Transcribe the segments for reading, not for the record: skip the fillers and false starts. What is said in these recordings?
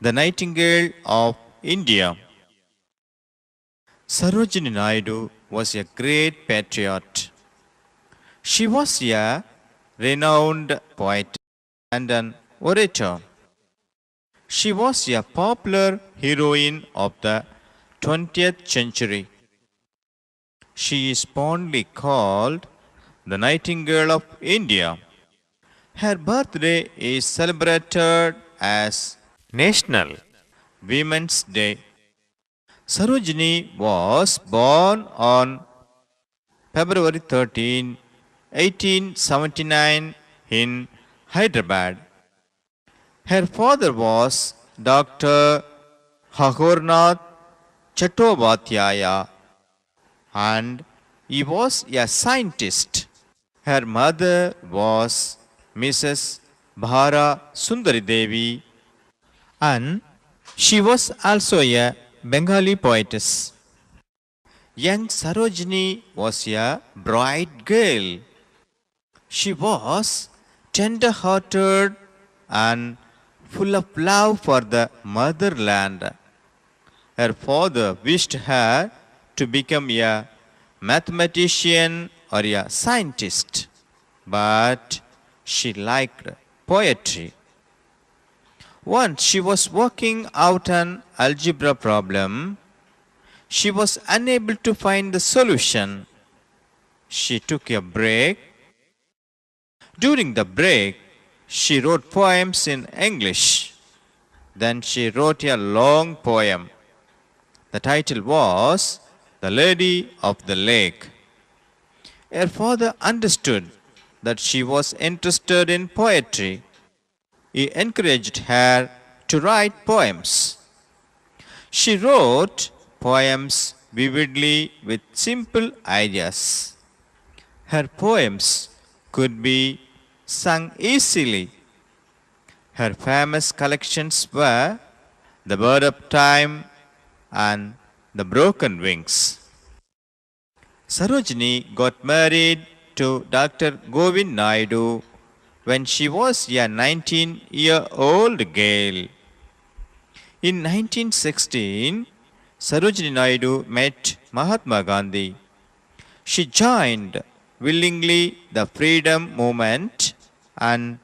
The Nightingale of India. Sarojini Naidu was a great patriot. She was a renowned poet and an orator. She was a popular heroine of the 20th century. She is fondly called the Nightingale of India. Her birthday is celebrated as National Women's Day. Sarojini was born on February 13, 1879 in Hyderabad. Her father was Dr. Hagornath Chattopadhyaya and he was a scientist. Her mother was Mrs. Bhara Sundari Devi and she was also a Bengali poetess. Young Sarojini was a bright girl. She was tender-hearted and full of love for the motherland. Her father wished her to become a mathematician or a scientist, but she liked poetry. Once she was working out an algebra problem. She was unable to find the solution. She took a break. During the break, she wrote poems in English. Then she wrote a long poem. The title was The Lady of the Lake. Her father understood that she was interested in poetry. He encouraged her to write poems. She wrote poems vividly with simple ideas. Her poems could be sung easily. Her famous collections were The Bird of Time and The Broken Wings. Sarojini got married to Dr. Govind Naidu when she was a 19-year-old girl. In 1916, Sarojini Naidu met Mahatma Gandhi. She joined willingly the freedom movement and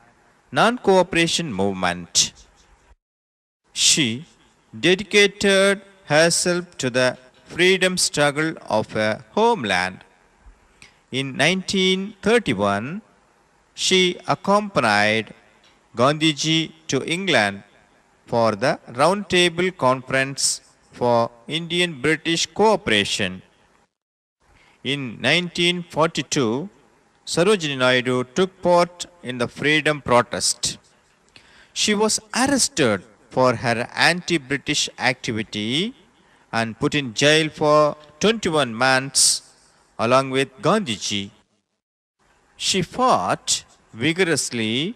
non-cooperation movement. She dedicated herself to the freedom struggle of her homeland. In 1931, she accompanied Gandhiji to England for the Round Table Conference for Indian-British cooperation. In 1942, Sarojini Naidu took part in the freedom protest. She was arrested for her anti-British activity and put in jail for 21 months along with Gandhiji. She fought vigorously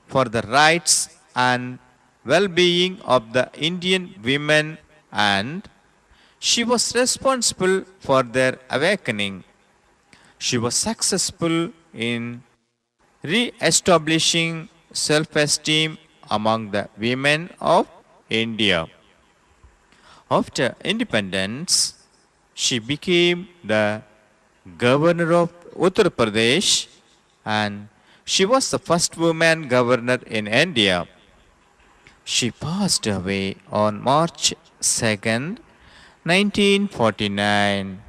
for the rights and well-being of the Indian women and she was responsible for their awakening. She was successful in re-establishing self-esteem among the women of India. After independence, she became the governor of Uttar Pradesh and she was the first woman governor in India. She passed away on March 2nd, 1949.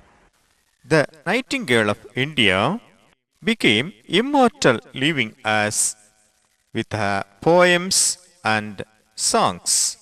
The Nightingale of India became immortal living us with her poems and songs.